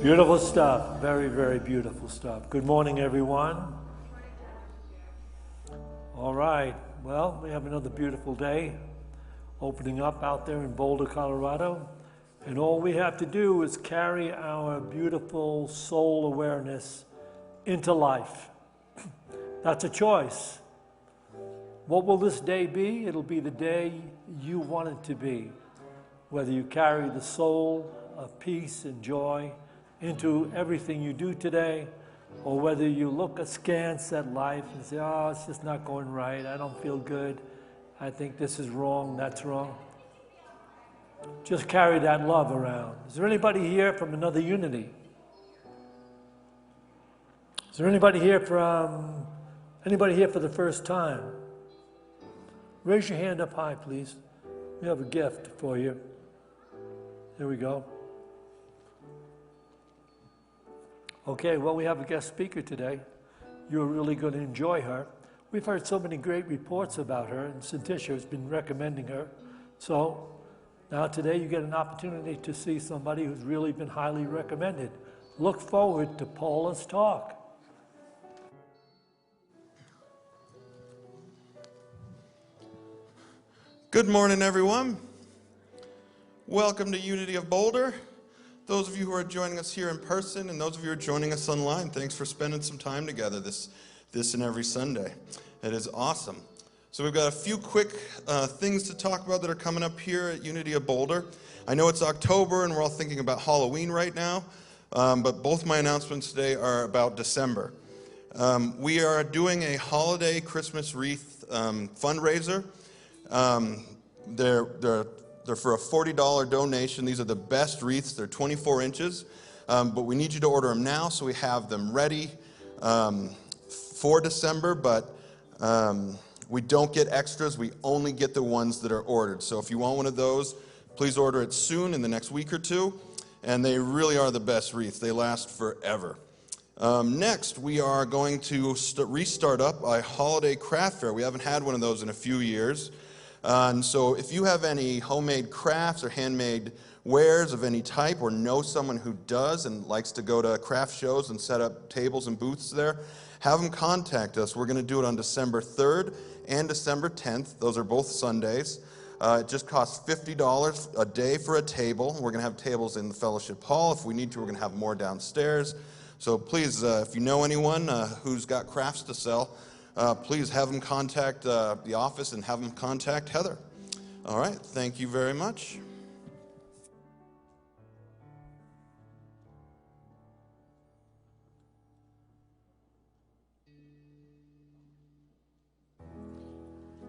Beautiful stuff. Very, very beautiful stuff. Good morning, everyone. All right. Well, we have another beautiful day opening up out there in Boulder, Colorado. And all we have to do is carry our beautiful soul awareness into life. That's a choice. What will this day be? It'll be the day you want it to be. Whether you carry the soul of peace and joy into everything you do today, or whether you look askance at life and say, oh, it's just not going right, I don't feel good, I think this is wrong, that's wrong. Just carry that love around. Is there anybody here from another Unity? Is there anybody here for the first time? Raise your hand up high, please. We have a gift for you. There we go. Okay, well, we have a guest speaker today. You're really going to enjoy her. We've heard so many great reports about her, and Cintisha has been recommending her. So now today you get an opportunity to see somebody who's really been highly recommended. Look forward to Paula's talk. Good morning, everyone. Welcome to Unity of Boulder. Those of you who are joining us here in person and those of you who are joining us online, thanks for spending some time together this and every Sunday. It is awesome. So we've got a few quick things to talk about that are coming up here at Unity of Boulder. I know it's October and we're all thinking about Halloween right now, but both my announcements today are about December. We are doing a holiday Christmas wreath fundraiser. They're for a $40 donation. These are the best wreaths. They're 24 inches. But we need you to order them now so we have them ready for December. But we don't get extras. We only get the ones that are ordered. So if you want one of those, please order it soon in the next week or two. And they really are the best wreaths. They last forever. Next, we are going to restart up a holiday craft fair. We haven't had one of those in a few years. And so if you have any homemade crafts or handmade wares of any type, or know someone who does and likes to go to craft shows and set up tables and booths there, have them contact us. We're going to do it on December 3rd and December 10th. Those are both Sundays. It just costs $50 a day for a table. We're going to have tables in the fellowship hall. If we need to, we're going to have more downstairs. So please, if you know anyone who's got crafts to sell, please have them contact the office and have them contact Heather. All right, thank you very much.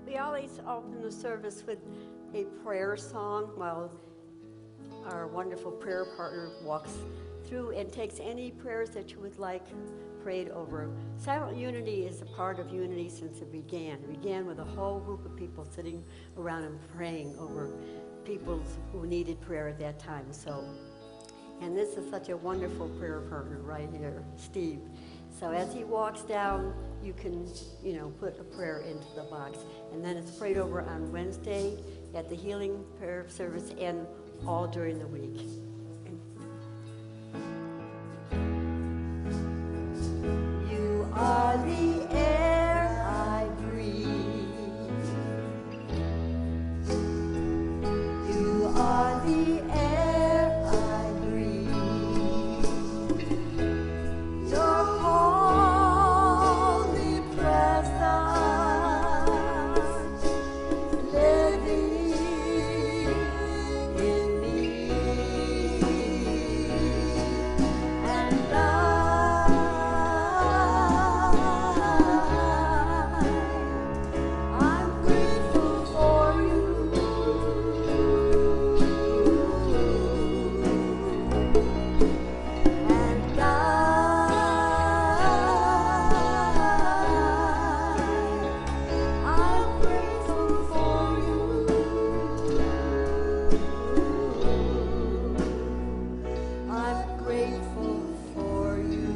We always open the service with a prayer song while our wonderful prayer partner walks through and takes any prayers that you would like prayed over. Silent Unity is a part of Unity since it began. It began with a whole group of people sitting around and praying over people who needed prayer at that time. And this is such a wonderful prayer partner right here, Steve. So as he walks down, you can, put a prayer into the box. And then it's prayed over on Wednesday at the healing prayer service and all during the week. You are the air I breathe. You are the air I breathe. Your holy presence living in me. And I'm grateful for you. And I'm grateful for you. I'm grateful for you.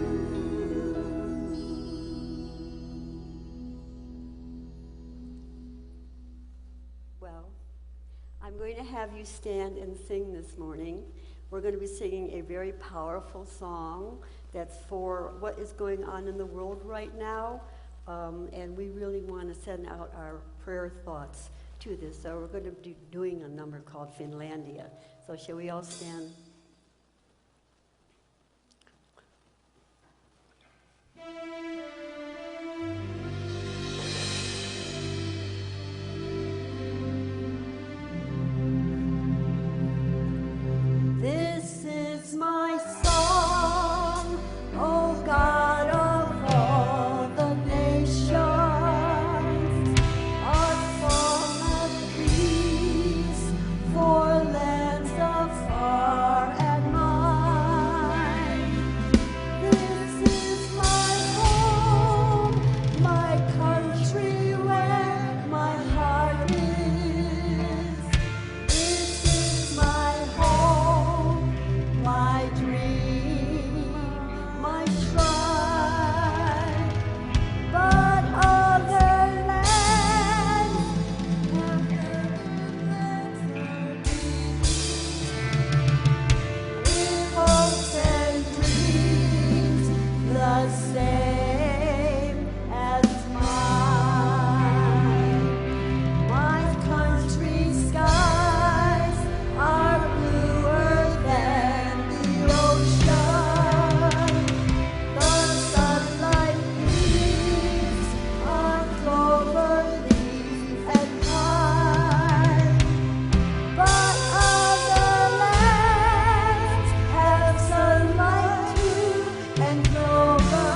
Well, I'm going to have you stand and sing this morning. We're going to be singing a very powerful song that's for what is going on in the world right now. And we really want to send out our prayer thoughts to this. So we're going to be doing a number called Finlandia. So shall we all stand? This is my song, O God of all the nations, a song of peace for lands afar and mine. This is my home, my country where my heart is. This is my home, my dream, my shrine. But other lands have hopes and dreams the same as mine. My country's skies are bluer than the ocean. The sunlight beams on clover leaf and pine. But other lands have sunlight too and clover,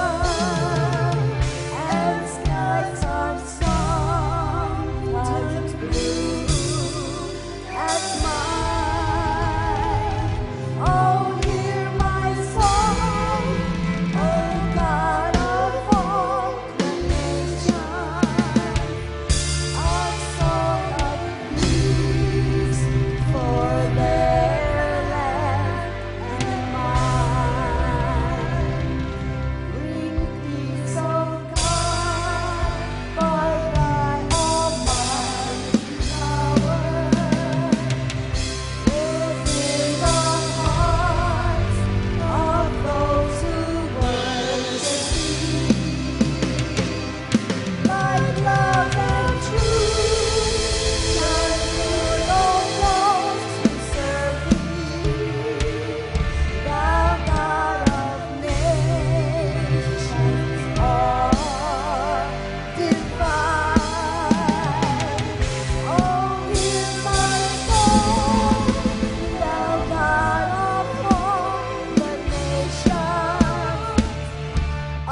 and skies are sometimes blue as mine. Oh, hear my song, oh God of all creation, a song of peace for their land and mine. Bring peace, O God, by thy almighty power, within the hearts of those who worship thee. Like love and truth shine through all those who serve thee. Thou God of nations are divine. Oh, hear my song, thou God of all the nations, a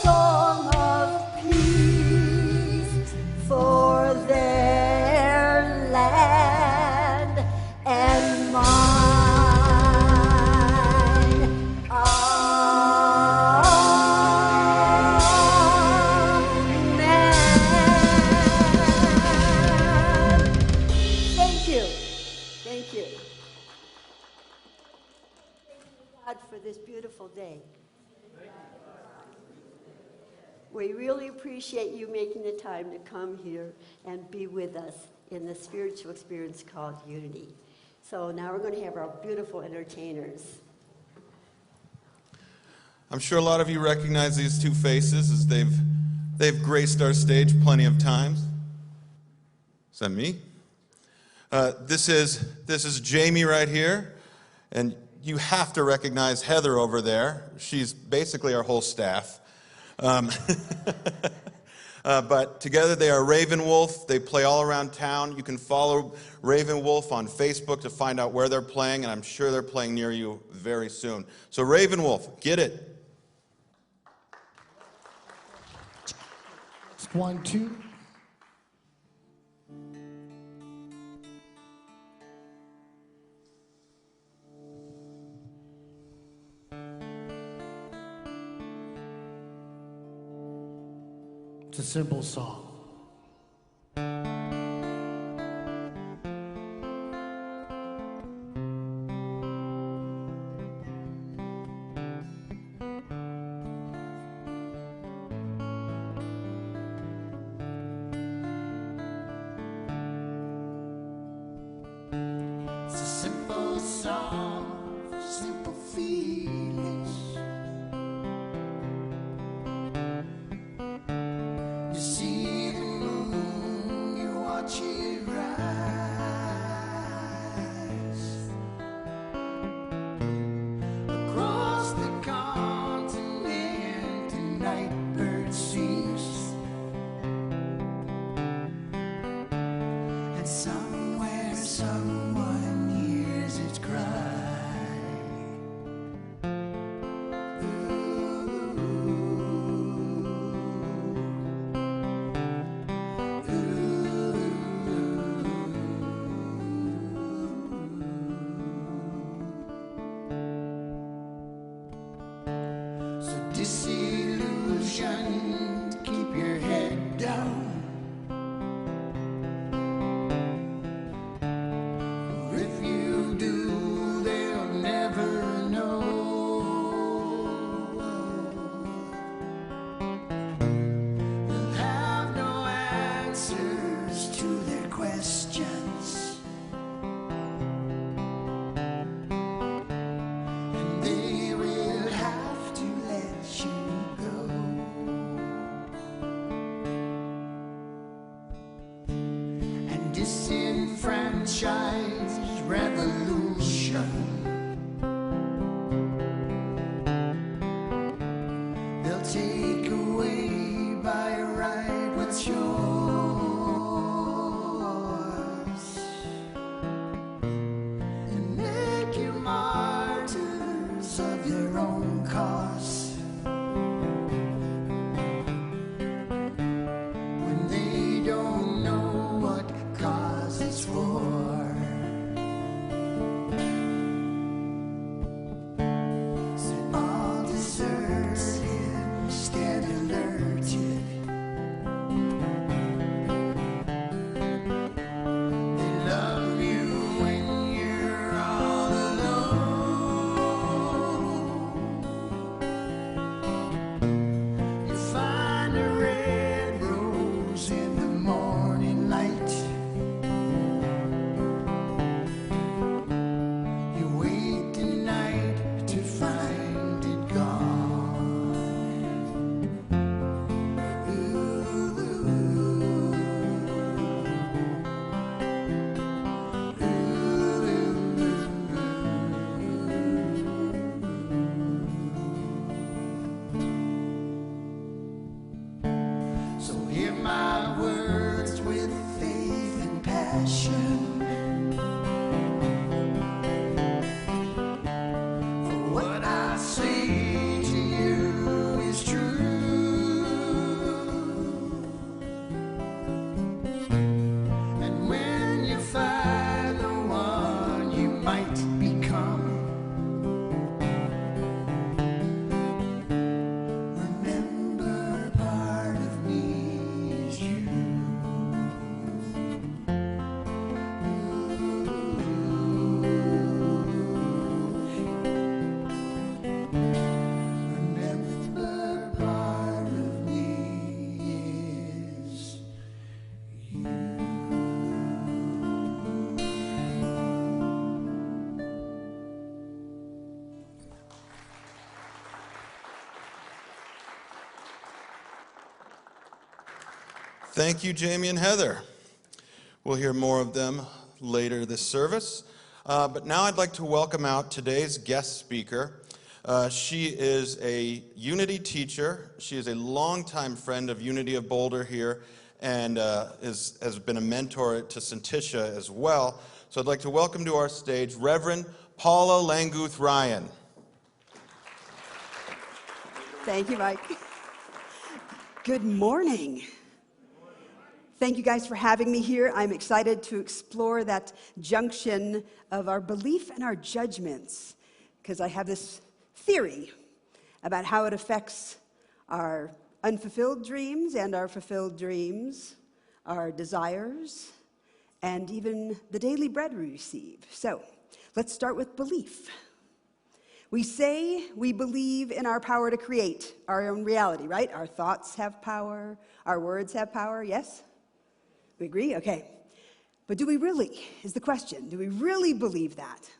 song of peace for their land and mine. Amen. Thank you. Thank you. Thank you, God, for this beautiful day. We really appreciate you making the time to come here and be with us in the spiritual experience called Unity. So now we're going to have our beautiful entertainers. I'm sure a lot of you recognize these two faces as they've graced our stage plenty of times. Is that me? This is Jamie right here, and you have to recognize Heather over there. She's basically our whole staff. But together they are Ravenwolf. They play all around town. You can follow Ravenwolf on Facebook to find out where they're playing, and I'm sure they're playing near you very soon. So Ravenwolf, get it. 1, 2. It's a simple song. It's a simple song feel it. You see the moon, you watch it rise across the continent. The night bird sings, and somewhere someone hears its cry. So disillusioned, keep your head down. For if you do, they'll never know. They'll have no answers to their questions, and they will have to let you go. And disenfranchised revolution, they'll take away by right what's yours, and make you martyrs of your own cause. When they don't know what cause it's for. So all deserted, stand alerted. They love you when you're all alone. You find a red rose in the morning light. You wait the night to find it gone. So hear my words with faith and passion. For what I say to you is true. And when you find the one you might become, remember part of me is you. Remember part of me is you. Thank you, Jamie and Heather. We'll hear more of them later this service. But now I'd like to welcome out today's guest speaker. She is a Unity teacher. She is a longtime friend of Unity of Boulder here and has been a mentor to Santisha as well. So I'd like to welcome to our stage Reverend Paula Langguth Ryan. Thank you, Mike. Good morning. Thank you guys for having me here. I'm excited to explore that junction of our belief and our judgments, because I have this theory about how it affects our unfulfilled dreams and our fulfilled dreams, our desires, and even the daily bread we receive. So let's start with belief. We say we believe in our power to create our own reality, right? Our thoughts have power, our words have power, yes? We agree? Okay. But do we really, is the question. Do we really believe that?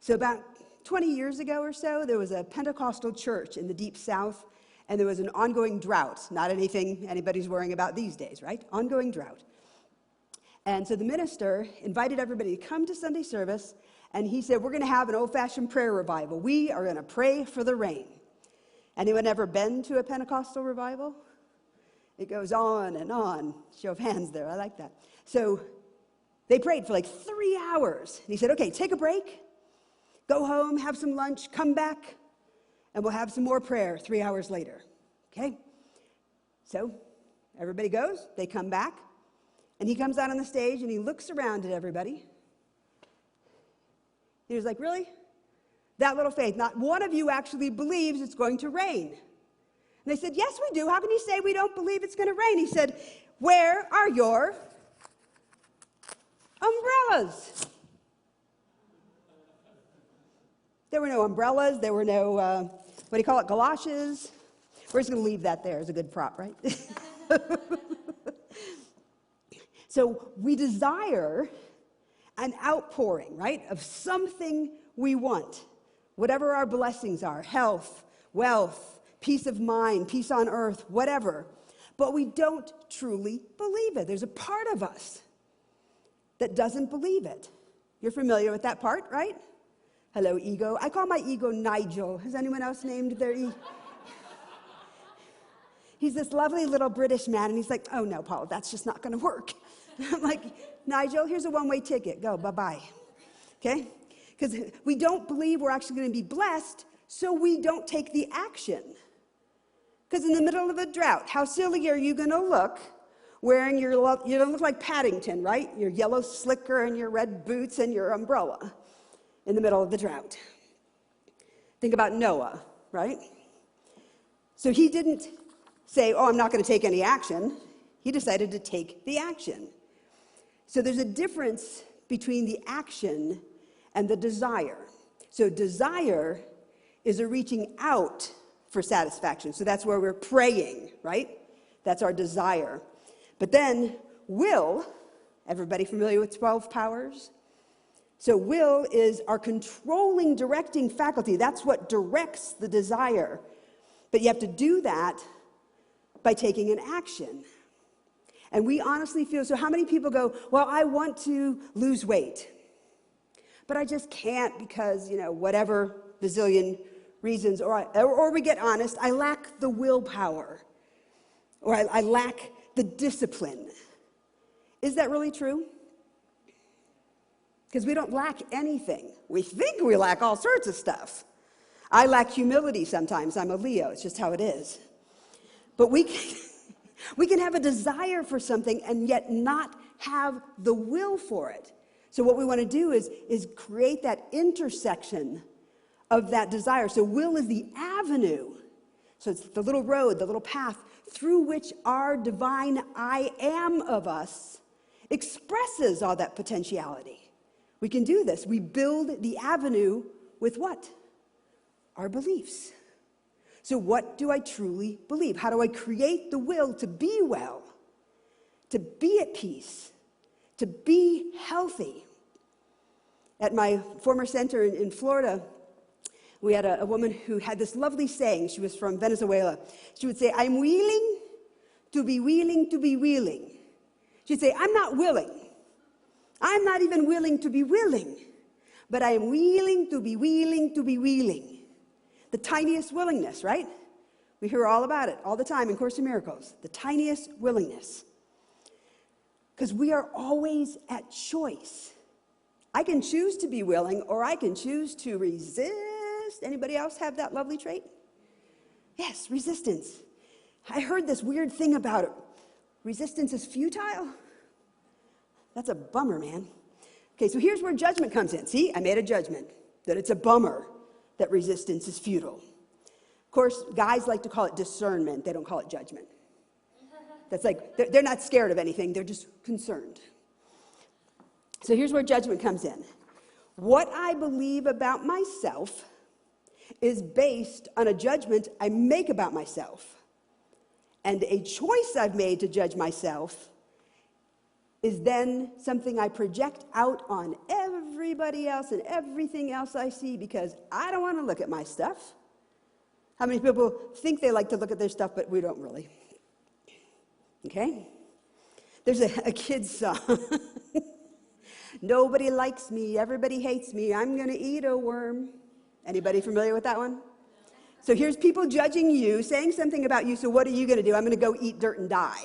So about 20 years ago or so, there was a Pentecostal church in the Deep South, and there was an ongoing drought. Not anything anybody's worrying about these days, right? Ongoing drought. And so the minister invited everybody to come to Sunday service, and he said, we're going to have an old-fashioned prayer revival. We are going to pray for the rain. Anyone ever been to a Pentecostal revival? It goes on and on. Show of hands there. I like that. So they prayed for like 3 hours. And he said, okay, take a break, go home, have some lunch, come back, and we'll have some more prayer 3 hours later. Okay? So everybody goes, they come back, and he comes out on the stage and he looks around at everybody. He was like, really? That little faith. Not one of you actually believes it's going to rain. And they said, yes, we do. How can you say we don't believe it's going to rain? He said, where are your umbrellas? There were no umbrellas. There were no, what do you call it, galoshes? We're just going to leave that there as a good prop, right? So we desire an outpouring, right, of something we want, whatever our blessings are, health, wealth, peace of mind, peace on earth, whatever. But we don't truly believe it. There's a part of us that doesn't believe it. You're familiar with that part, right? Hello, ego. I call my ego Nigel. Has anyone else named their ego? He's this lovely little British man, and he's like, oh no, Paula, that's just not going to work. I'm like, Nigel, here's a one-way ticket. Go, bye-bye. Okay? Because we don't believe we're actually going to be blessed, so we don't take the action. Because in the middle of a drought, how silly are you going to look wearing you're going to look like Paddington, right? Your yellow slicker and your red boots and your umbrella in the middle of the drought. Think about Noah, right? So he didn't say, oh, I'm not going to take any action. He decided to take the action. So there's a difference between the action and the desire. So desire is a reaching out for satisfaction. So that's where we're praying, right? That's our desire. But then will, everybody familiar with 12 powers? So will is our controlling, directing faculty. That's what directs the desire. But you have to do that by taking an action. And we honestly feel, so how many people go, well, I want to lose weight, but I just can't because, whatever bazillion reasons, or we get honest, I lack the willpower, or I lack the discipline. Is that really true? Because we don't lack anything. We think we lack all sorts of stuff. I lack humility sometimes. I'm a Leo. It's just how it is. But we can have a desire for something and yet not have the will for it. So what we want to do is create that intersection of that desire. So will is the avenue. So it's the little road, the little path through which our divine I am of us expresses all that potentiality. We can do this. We build the avenue with what? Our beliefs. So what do I truly believe? How do I create the will to be well, to be at peace, to be healthy? At my former center in Florida, we had a woman who had this lovely saying. She was from Venezuela. She would say, I'm willing to be willing to be willing. She'd say, I'm not willing. I'm not even willing to be willing, but I am willing to be willing to be willing. The tiniest willingness, right? We hear all about it all the time in Course in Miracles. The tiniest willingness. Because we are always at choice. I can choose to be willing, or I can choose to resist. Anybody else have that lovely trait? Yes, resistance. I heard this weird thing about it. Resistance is futile? That's a bummer, man. Okay, so here's where judgment comes in. See, I made a judgment that it's a bummer that resistance is futile. Of course, guys like to call it discernment. They don't call it judgment. That's like, they're not scared of anything. They're just concerned. So here's where judgment comes in. What I believe about myself is based on a judgment I make about myself. And a choice I've made to judge myself is then something I project out on everybody everybody else and everything else I see because I don't want to look at my stuff. How many people think they like to look at their stuff, but we don't really? Okay? There's a kid's song. Nobody likes me, everybody hates me, I'm going to eat a worm. Anybody familiar with that one? So here's people judging you, saying something about you, so what are you going to do? I'm going to go eat dirt and die.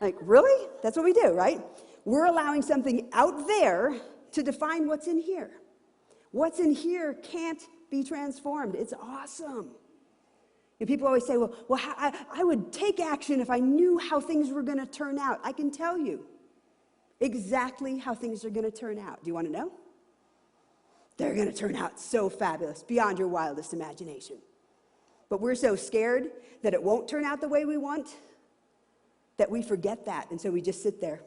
Like, really? That's what we do, right? We're allowing something out there to define what's in here. What's in here can't be transformed. It's awesome. And people always say, well I would take action if I knew how things were going to turn out. I can tell you exactly how things are going to turn out. Do you want to know? They're going to turn out so fabulous, beyond your wildest imagination. But we're so scared that it won't turn out the way we want that we forget that. And so we just sit there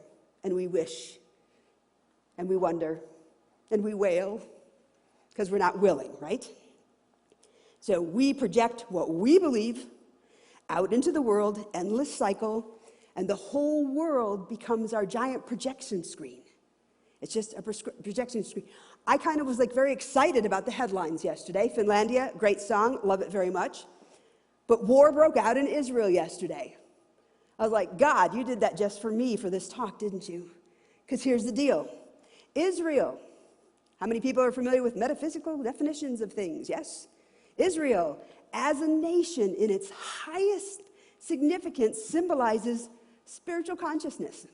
and we wish and we wonder and we wail because we're not willing, right? So we project what we believe out into the world, endless cycle, and the whole world becomes our giant projection screen. It's just a projection screen. I kind of was like very excited about the headlines yesterday. Finlandia, great song, love it very much. But war broke out in Israel yesterday. I was like, God, you did that just for me for this talk, didn't you? Because here's the deal. Israel, how many people are familiar with metaphysical definitions of things? Yes? Israel, as a nation, in its highest significance, symbolizes spiritual consciousness.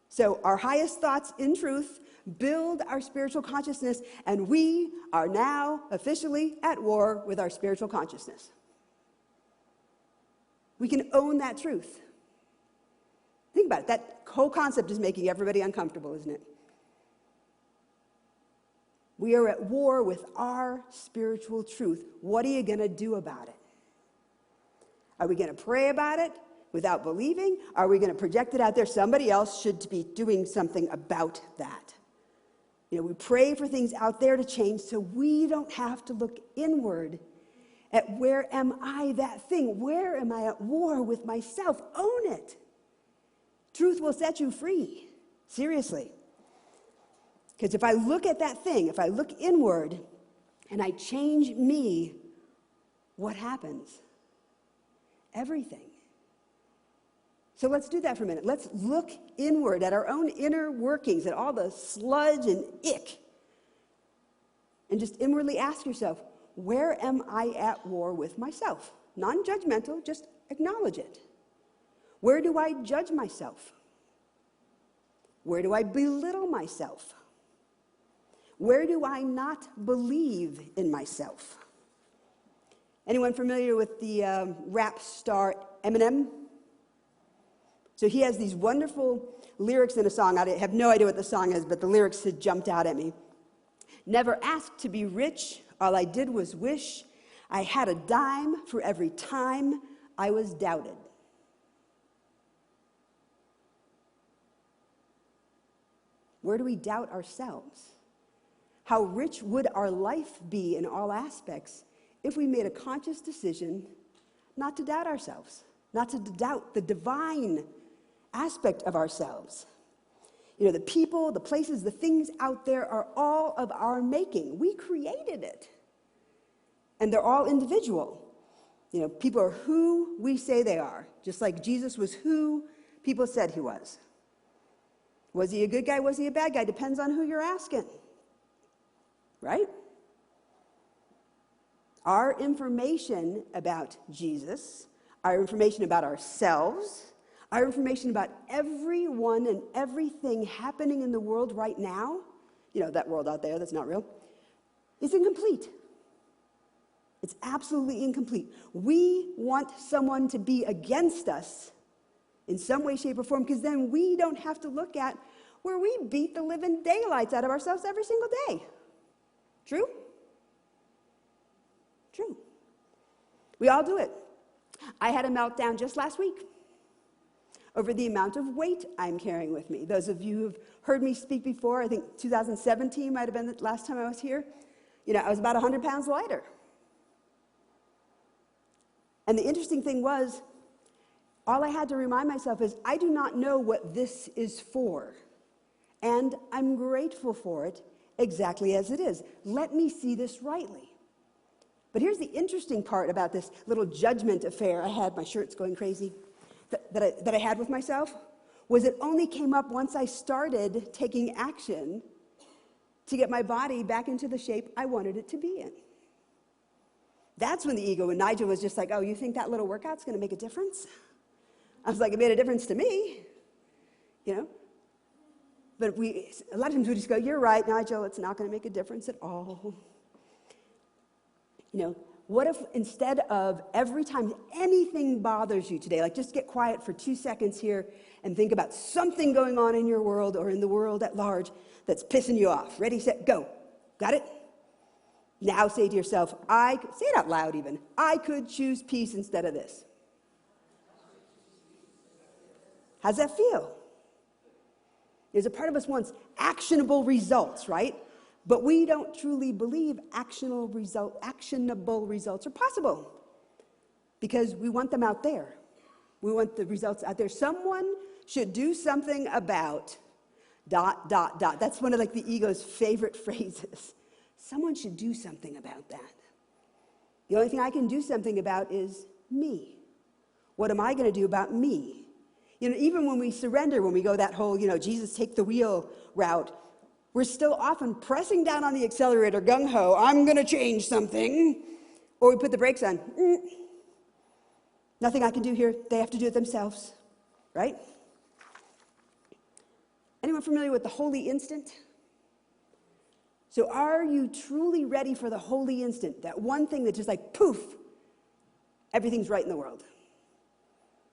So our highest thoughts in truth build our spiritual consciousness, and we are now officially at war with our spiritual consciousness. We can own that truth. Think about it. That whole concept is making everybody uncomfortable, isn't it? We are at war with our spiritual truth. What are you going to do about it? Are we going to pray about it without believing? Are we going to project it out there? Somebody else should be doing something about that. You know, we pray for things out there to change so we don't have to look inward at where am I that thing? Where am I at war with myself? Own it. Truth will set you free. Seriously. Because if I look at that thing, if I look inward and I change me, what happens? Everything. So let's do that for a minute. Let's look inward at our own inner workings, at all the sludge and ick. And just inwardly ask yourself, where am I at war with myself? Non-judgmental, just acknowledge it. Where do I judge myself? Where do I belittle myself? Where do I not believe in myself? Anyone familiar with the rap star Eminem? So he has these wonderful lyrics in a song. I have no idea what the song is, but the lyrics had jumped out at me. Never asked to be rich, all I did was wish I had a dime for every time I was doubted. Where do we doubt ourselves? How rich would our life be in all aspects if we made a conscious decision not to doubt ourselves, not to doubt the divine aspect of ourselves? You know, the people, the places, the things out there are all of our making. We created it. And they're all individual. You know, people are who we say they are, just like Jesus was who people said he was. Was he a good guy? Was he a bad guy? Depends on who you're asking. Right? Our information about Jesus, our information about ourselves, our information about everyone and everything happening in the world right now, you know, that world out there that's not real, is incomplete. It's absolutely incomplete. We want someone to be against us in some way, shape, or form, because then we don't have to look at where we beat the living daylights out of ourselves every single day. True? True. We all do it. I had a meltdown just last week over the amount of weight I'm carrying with me. Those of you who've heard me speak before, I think 2017 might have been the last time I was here. You know, I was about 100 pounds lighter. And the interesting thing was, all I had to remind myself is, I do not know what this is for. and I'm grateful for it exactly as it is. Let me see this rightly. But here's the interesting part about this little judgment affair I had, my shirt's going crazy, that I had with myself, was it only came up once I started taking action to get my body back into the shape I wanted it to be in. That's when the ego, when Nigel was just like, oh, you think that little workout's going to make a difference? I was like, it made a difference to me, you know? But a lot of times we just go, you're right, Nigel, it's not going to make a difference at all. You know, what if instead of every time anything bothers you today, like just get quiet for 2 seconds here and think about something going on in your world or in the world at large that's pissing you off. Ready, set, go. Got it? Now say to yourself, say it out loud even, I could choose peace instead of this. How's that feel? There's a part of us wants actionable results, right? But we don't truly believe actionable results are possible because we want them out there. We want the results out there. Someone should do something about ... That's one of like the ego's favorite phrases. Someone should do something about that. The only thing I can do something about is me. What am I going to do about me? You know, even when we surrender, when we go that whole, Jesus take the wheel route, we're still often pressing down on the accelerator, gung-ho, I'm going to change something. Or we put the brakes on. Nothing I can do here. They have to do it themselves, right? Anyone familiar with the holy instant? So are you truly ready for the holy instant? That one thing that just like, poof, everything's right in the world.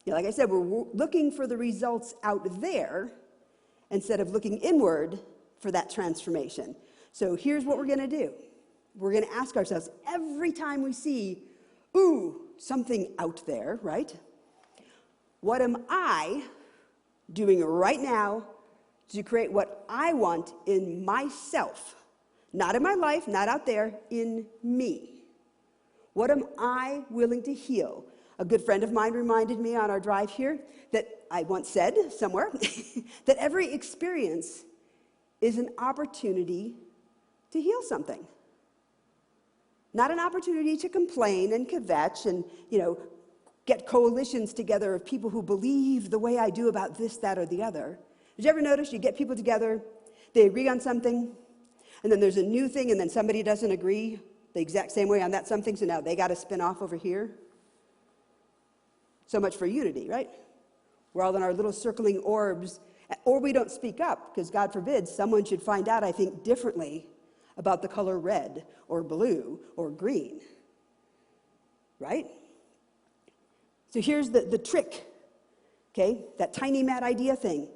You know, like I said, we're looking for the results out there instead of looking inward for that transformation. So here's what we're going to do. We're going to ask ourselves every time we see, ooh, something out there, right? What am I doing right now to create what I want in myself? Not in my life, not out there, in me. What am I willing to heal? A good friend of mine reminded me on our drive here that I once said somewhere that every experience is an opportunity to heal something. Not an opportunity to complain and kvetch and, get coalitions together of people who believe the way I do about this, that, or the other. Did you ever notice you get people together, they agree on something, and then there's a new thing, and then somebody doesn't agree the exact same way on that something, so now they got to spin off over here? So much for unity, right? We're all in our little circling orbs, or we don't speak up, because God forbid someone should find out I think differently about the color red or blue or green, right? So here's the trick, okay? That tiny mad idea thing.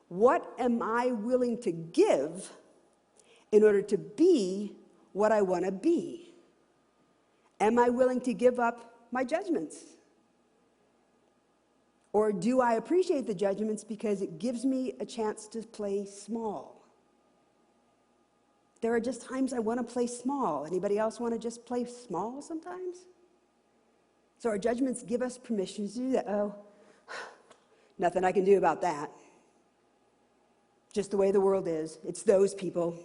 What am I willing to give in order to be what I want to be? Am I willing to give up my judgments? Or do I appreciate the judgments because it gives me a chance to play small? There are just times I want to play small. Anybody else want to just play small sometimes? So our judgments give us permission to do that. Oh, nothing I can do about that. Just the way the world is. It's those people.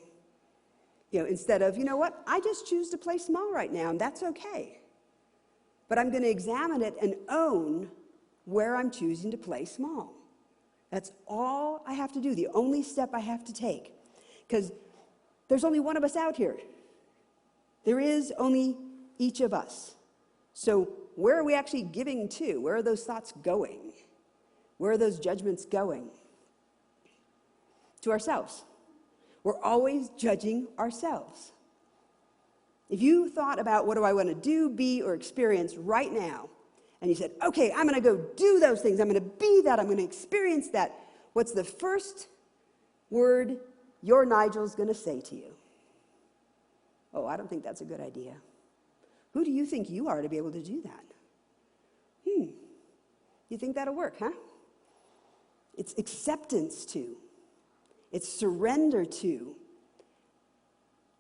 Instead of, what? I just choose to play small right now, and that's okay. But I'm going to examine it and own where I'm choosing to play small. That's all I have to do, the only step I have to take. Because there's only one of us out here. There is only each of us. So where are we actually giving to? Where are those thoughts going? Where are those judgments going? To ourselves. We're always judging ourselves. If you thought about what do I want to do, be, or experience right now, and you said, okay, I'm going to go do those things, I'm going to be that, I'm going to experience that, what's the first word your Nigel's going to say to you? Oh, I don't think that's a good idea. Who do you think you are to be able to do that? You think that'll work, huh? It's acceptance to. It's surrender to.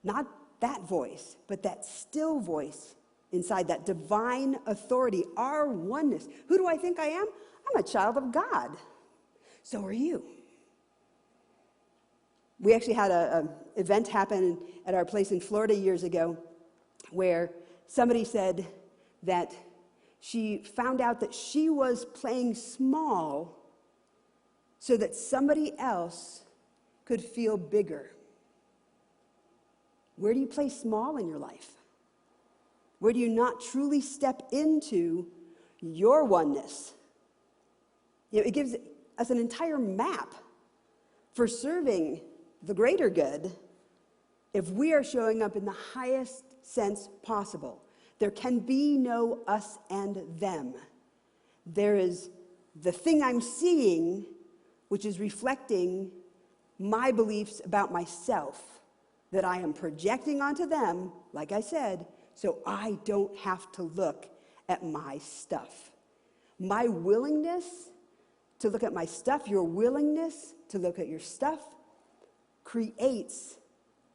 Not that voice, but that still voice inside, that divine authority, our oneness. Who do I think I am? I'm a child of God. So are you. We actually had an event happen at our place in Florida years ago where somebody said that she found out that she was playing small so that somebody else could feel bigger. Where do you play small in your life? Where do you not truly step into your oneness? It gives us an entire map for serving the greater good if we are showing up in the highest sense possible. There can be no us and them. There is the thing I'm seeing, which is reflecting my beliefs about myself that I am projecting onto them, like I said, so I don't have to look at my stuff. My willingness to look at my stuff, your willingness to look at your stuff, creates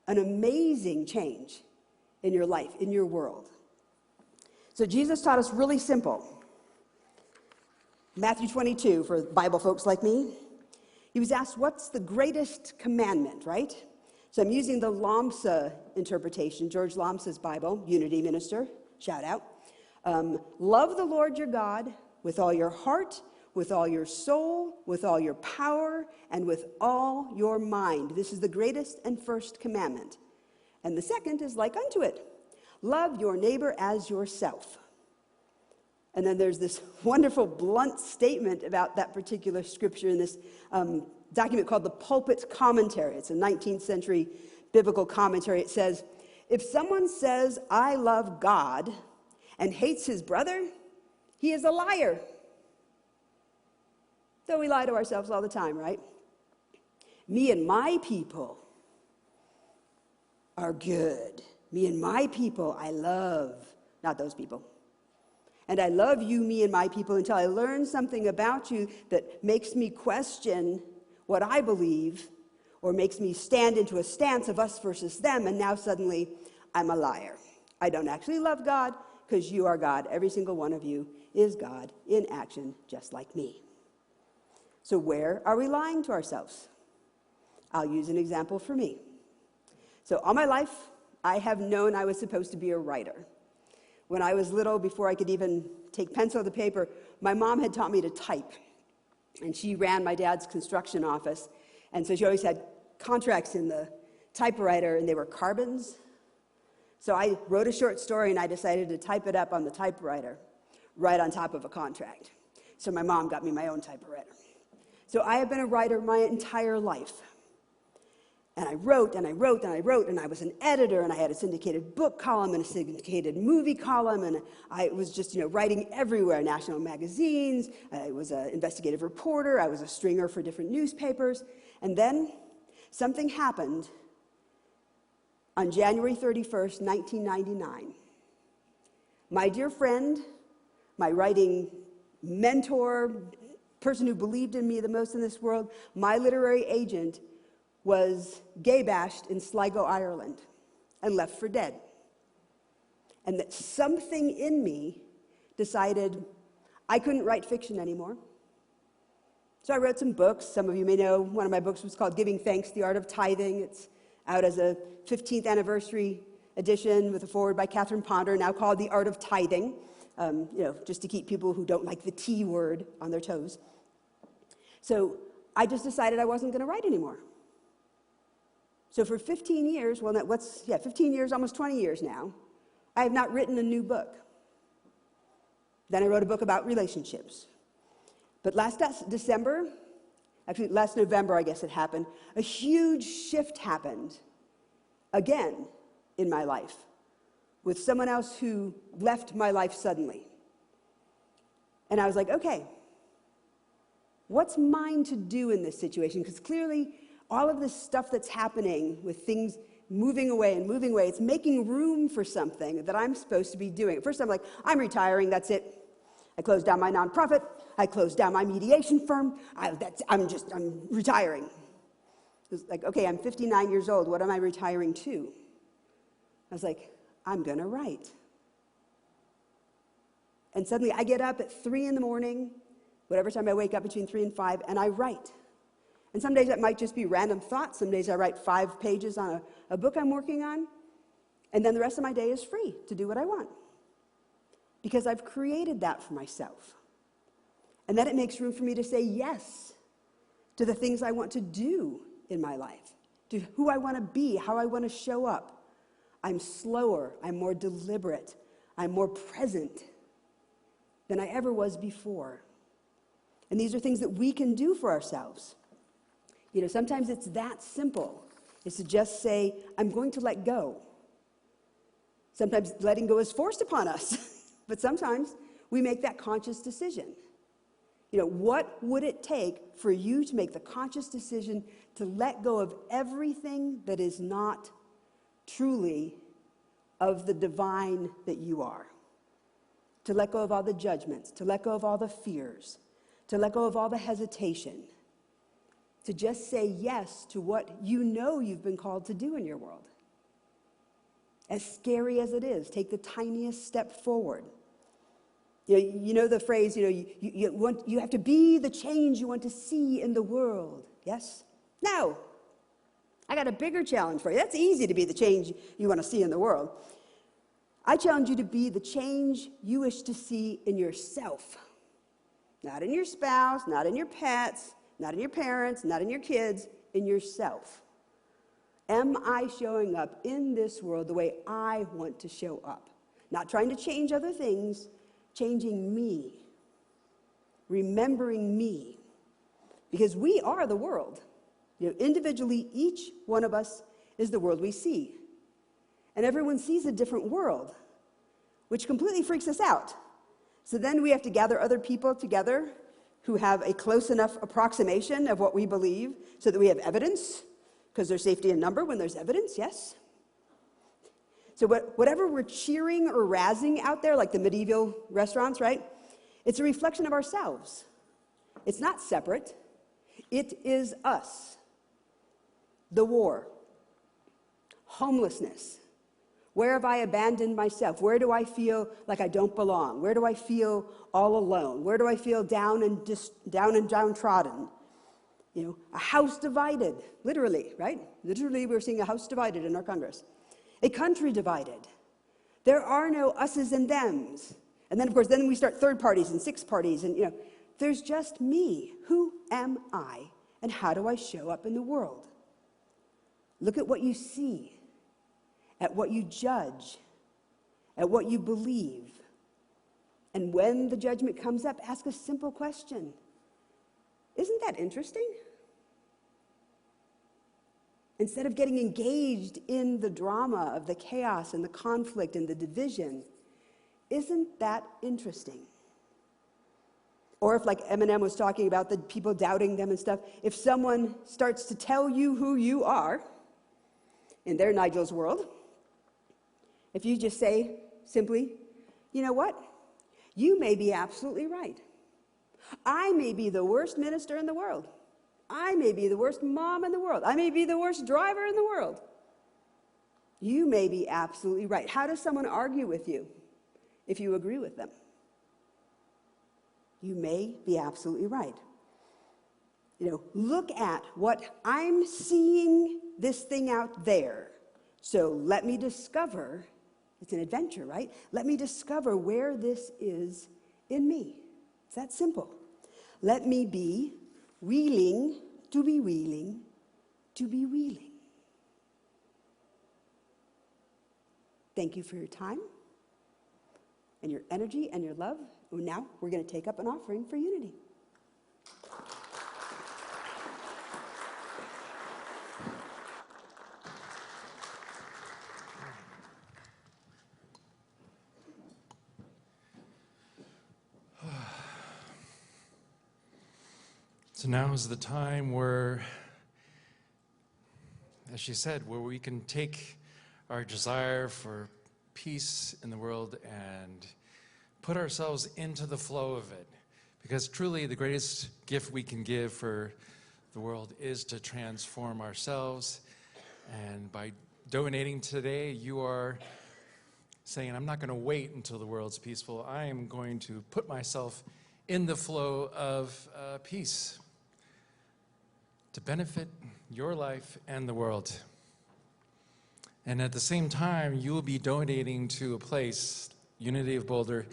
an amazing change in your life, in your world. So Jesus taught us really simple. Matthew 22, for Bible folks like me. He was asked, what's the greatest commandment, right? So I'm using the Lomsa interpretation, George Lomsa's Bible, Unity minister, shout out. Love the Lord your God with all your heart, with all your soul, with all your power, and with all your mind. This is the greatest and first commandment. And the second is like unto it. Love your neighbor as yourself. And then there's this wonderful blunt statement about that particular scripture in this document called the Pulpit Commentary. It's a 19th century biblical commentary. It says, if someone says, I love God, and hates his brother, he is a liar. So we lie to ourselves all the time, right? Me and my people are good. Me and my people I love, not those people. And I love you, me and my people, until I learn something about you that makes me question what I believe or makes me stand into a stance of us versus them, and now suddenly I'm a liar. I don't actually love God because you are God. Every single one of you is God in action, just like me. So where are we lying to ourselves? I'll use an example for me. So all my life, I have known I was supposed to be a writer. When I was little, before I could even take pencil to paper, my mom had taught me to type. And she ran my dad's construction office. And so she always had contracts in the typewriter, and they were carbons. So I wrote a short story, and I decided to type it up on the typewriter, right on top of a contract. So my mom got me my own typewriter. So I have been a writer my entire life. And I wrote, and I wrote, and I wrote, and I was an editor, and I had a syndicated book column and a syndicated movie column, and I was just, writing everywhere, national magazines. I was an investigative reporter. I was a stringer for different newspapers. And then something happened on January 31st, 1999. My dear friend, my writing mentor, person who believed in me the most in this world, my literary agent, was gay bashed in Sligo, Ireland, and left for dead. And that something in me decided I couldn't write fiction anymore. So I wrote some books. Some of you may know one of my books was called Giving Thanks, The Art of Tithing. It's out as a 15th anniversary edition with a foreword by Catherine Ponder, now called The Art of Tithing, just to keep people who don't like the T word on their toes. So I just decided I wasn't going to write anymore. So for 15 years, 15 years, almost 20 years now, I have not written a new book. Then I wrote a book about relationships. But last November, I guess it happened, a huge shift happened again in my life with someone else who left my life suddenly. And I was like, okay, what's mine to do in this situation? Because clearly, all of this stuff that's happening with things moving away, it's making room for something that I'm supposed to be doing. At first, I'm like, I'm retiring, that's it. I closed down my nonprofit. I closed down my mediation firm. I'm retiring. It was like, okay, I'm 59 years old. What am I retiring to? I was like, I'm going to write. And suddenly, I get up at 3 in the morning, whatever time I wake up between 3 and 5, and I write. And some days that might just be random thoughts. Some days I write 5 pages on a book I'm working on. And then the rest of my day is free to do what I want. Because I've created that for myself. And then it makes room for me to say yes to the things I want to do in my life, to who I want to be, how I want to show up. I'm slower, I'm more deliberate, I'm more present than I ever was before. And these are things that we can do for ourselves. You know, sometimes it's that simple. It's to just say, I'm going to let go. Sometimes letting go is forced upon us, but sometimes we make that conscious decision. You know, what would it take for you to make the conscious decision to let go of everything that is not truly of the divine that you are? To let go of all the judgments, to let go of all the fears, to let go of all the hesitation, to just say yes to what you know you've been called to do in your world. As scary as it is, take the tiniest step forward. You know the phrase, you have to be the change you want to see in the world. Yes? No. I got a bigger challenge for you. That's easy to be the change you want to see in the world. I challenge you to be the change you wish to see in yourself. Not in your spouse, not in your pets, not in your parents, not in your kids, in yourself. Am I showing up in this world the way I want to show up? Not trying to change other things, changing me, remembering me, because we are the world. Individually, each one of us is the world we see. And everyone sees a different world, which completely freaks us out. So then we have to gather other people together who have a close enough approximation of what we believe so that we have evidence, because there's safety in number when there's evidence, yes? So whatever we're cheering or razzing out there, like the medieval restaurants, right? It's a reflection of ourselves. It's not separate. It is us. The war. Homelessness. Where have I abandoned myself? Where do I feel like I don't belong? Where do I feel all alone? Where do I feel down and downtrodden? A house divided, literally, right? Literally, we're seeing a house divided in our Congress. A country divided. There are no us's and them's. And then, of course, then we start third parties and sixth parties, and, there's just me. Who am I, and how do I show up in the world? Look at what you see, at what you judge, at what you believe. And when the judgment comes up, ask a simple question. Isn't that interesting? Instead of getting engaged in the drama of the chaos and the conflict and the division, isn't that interesting? Or if, like Eminem was talking about, the people doubting them and stuff, if someone starts to tell you who you are, in their Nigel's world, if you just say simply, you know what? You may be absolutely right. I may be the worst minister in the world. I may be the worst mom in the world. I may be the worst driver in the world. You may be absolutely right. How does someone argue with you if you agree with them? You may be absolutely right. Look at what I'm seeing this thing out there. So let me discover, it's an adventure, right? Let me discover where this is in me. It's that simple. Let me be willing to be willing to be willing. Thank you for your time and your energy and your love. And now we're going to take up an offering for unity. So now is the time where, as she said, where we can take our desire for peace in the world and put ourselves into the flow of it. Because truly the greatest gift we can give for the world is to transform ourselves. And by donating today, you are saying, I'm not going to wait until the world's peaceful. I am going to put myself in the flow of peace. to benefit your life and the world. And at the same time, you will be donating to a place, Unity of Boulder,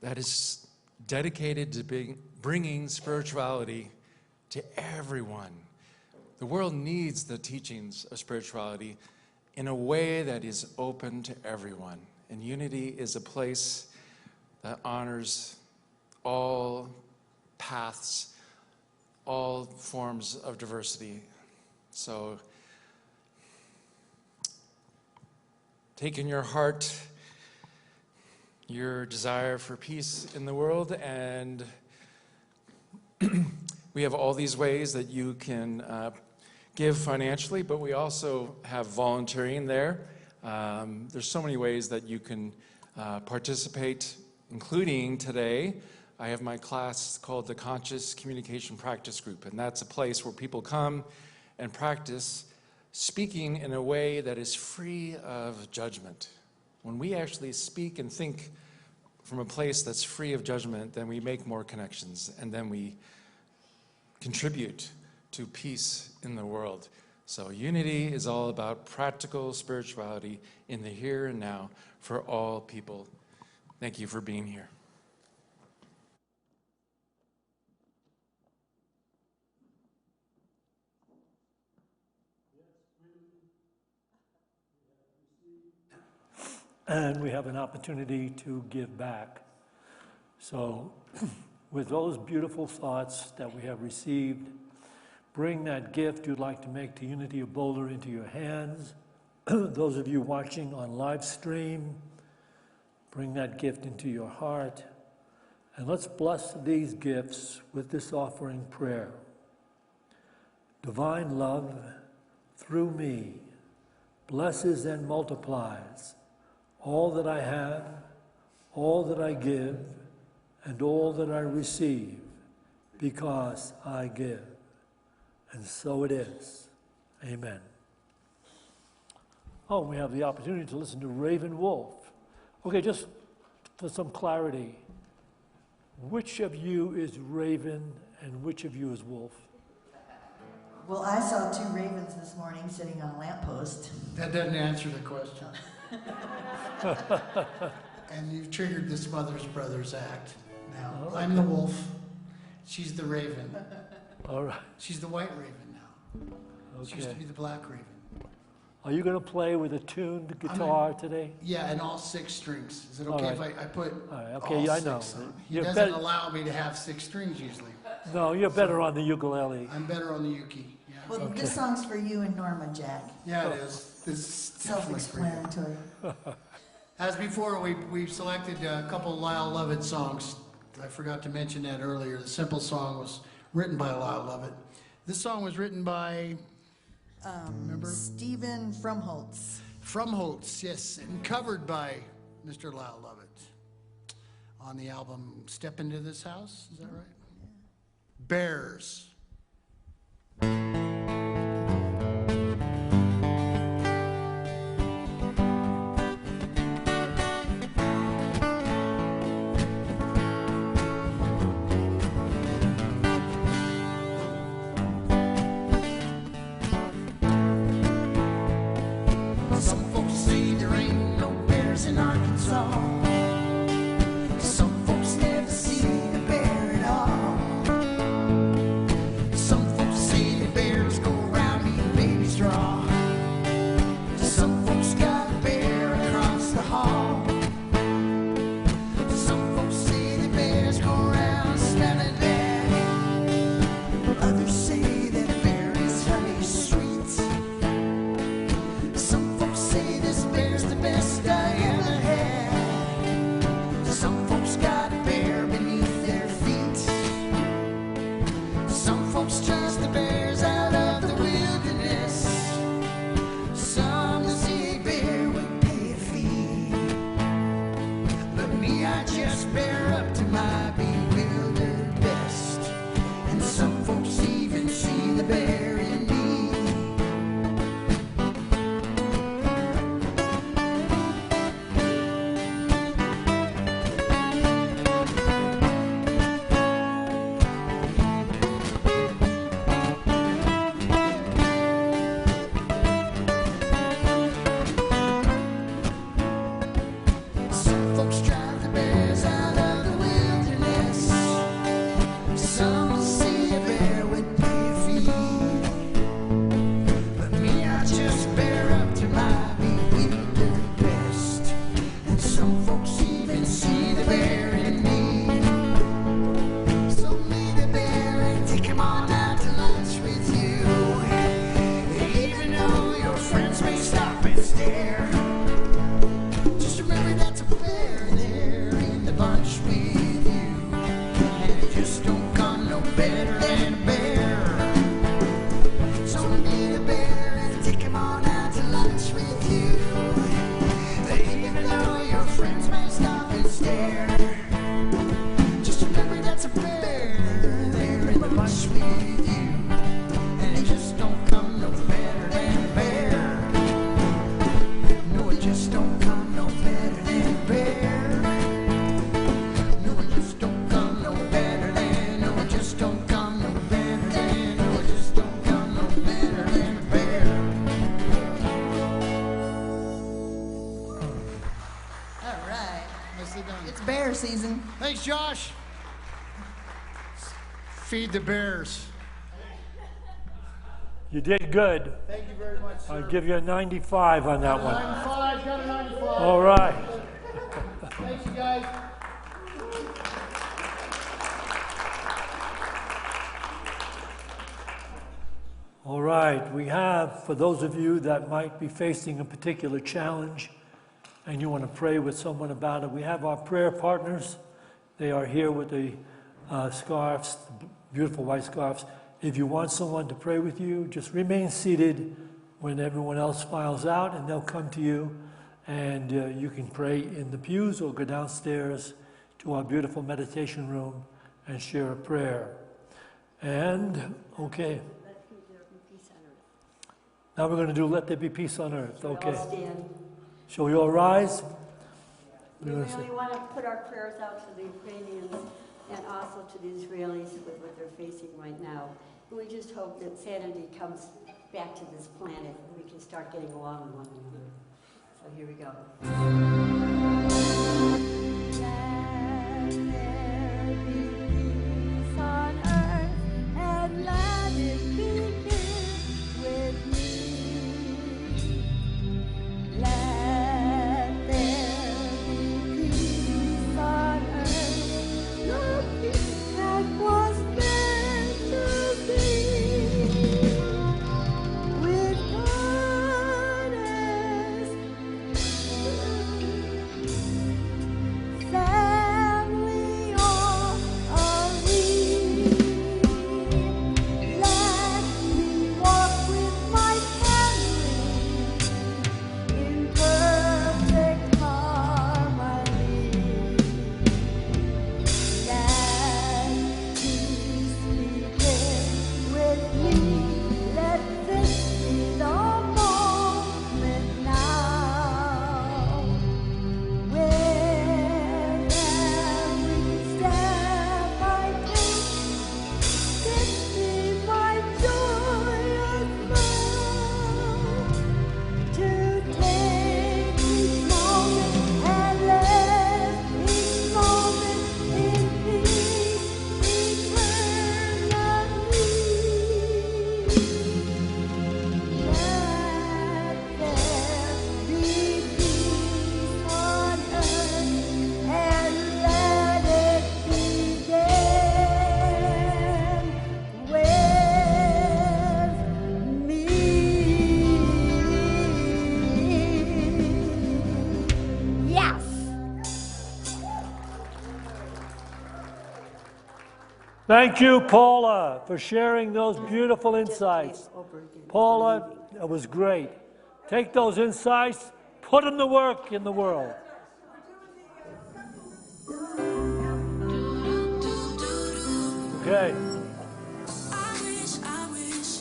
that is dedicated to bringing spirituality to everyone. The world needs the teachings of spirituality in a way that is open to everyone. And Unity is a place that honors all paths, all forms of diversity. So take in your heart your desire for peace in the world, and we have all these ways that you can give financially, but we also have volunteering there. There's so many ways that you can participate, including today. I have my class called the Conscious Communication Practice Group, and that's a place where people come and practice speaking in a way that is free of judgment. When we actually speak and think from a place that's free of judgment, then we make more connections, and then we contribute to peace in the world. So Unity is all about practical spirituality in the here and now for all people. Thank you for being here. And we have an opportunity to give back. So with those beautiful thoughts that we have received, bring that gift you'd like to make to Unity of Boulder into your hands. Those of you watching on live stream, bring that gift into your heart. And let's bless these gifts with this offering prayer. Divine love, through me, blesses and multiplies all that I have, all that I give, and all that I receive, because I give. And so it is. Amen. Oh, we have the opportunity to listen to Raven Wolf. Okay, just for some clarity, which of you is Raven and which of you is Wolf? Well, I saw two ravens this morning sitting on a lamppost. That doesn't answer the question. And you've triggered the Smothers Brothers act. Now, I'm the wolf. She's the raven. All right. She's the white raven now. She used to be the black raven. Are you going to play with a tuned guitar today? Yeah, and all 6 strings. Is it All okay right. if I put All right, okay, all yeah, I 6 know. on? He You're doesn't bet- allow me to have 6 strings usually. No, you're better on the ukulele. I'm better on the uki. Yeah, Well, this song's for you and Norma, Jack. yeah it is. This is definitely for you. Self-explanatory. As before, we selected a couple of Lyle Lovett songs. I forgot to mention that earlier. The Simple song was written by Lyle Lovett. This song was written by, remember? Stephen Frumholtz. Frumholtz, yes, and covered by Mr. Lyle Lovett on the album Step Into This House, is that right? Yeah. Bears. Some folks say there ain't no bears in Arkansas. Some folks never see a bear at all. Some folks say the bears go around eating baby straw. Some folks got a bear across the hall. Some folks say the bears go around smelling bad. Others say that a bear is honey sweet. Some folks say this bear's the best I ever had. Some folks got a bear beneath their feet. Some folks trust the bears out of the wilderness. Some to see a bear would pay a fee. But me, I just bear up to my bewildered best. And some folks even see the bear in me. Some folks even see the bear in me. So meet a bear and take him on out to lunch with you. Even though your friends may stop and stare, just remember that's a bear there in the bunch with you. And it just don't come no better than a bear. So meet a bear and take him on out to lunch with you. Even though your friends may stop and stare, just remember that's a bear there in the bunch with you. And it just don't come no better than a bear. No, it just don't come no better than a bear. No, it just don't come no better than. No, it just don't come no better than. No, it just don't come no better than a bear. All right. Nicely done. It's bear season. Thanks, Josh. Feed the bears. You did good. Thank you very much, sir. I'll give you a 95 on that one. 95, got a 95. All right. Thanks, you guys. All right, we have, for those of you that might be facing a particular challenge and you want to pray with someone about it, we have our prayer partners. They are here with the scarves, beautiful white scarves. If you want someone to pray with you, just remain seated when everyone else files out, and they'll come to you, and you can pray in the pews or go downstairs to our beautiful meditation room and share a prayer. And, okay. Now we're going to do Let There Be Peace on Earth. Okay. All stand. Shall we all rise? We really want to put our prayers out to the Ukrainians and also to the Israelis with what they're facing right now. And we just hope that sanity comes back to this planet and we can start getting along with one another. So here we go. Let there be peace on earth, and let it begin with me. Let there be peace on earth, the peace that was meant to be, with goodness, family all are we. Let me walk with my family in perfect harmony. Let peace begin with me. Let this be the moment now, with every step I take. This be my joyous vow, to take each moment and live each moment in peace eternally. Let there be peace on earth, and let it begin with me. Yes. Thank you, Paula, for sharing those beautiful insights. Paula, that was great. Take those insights, put them to work in the world. Okay.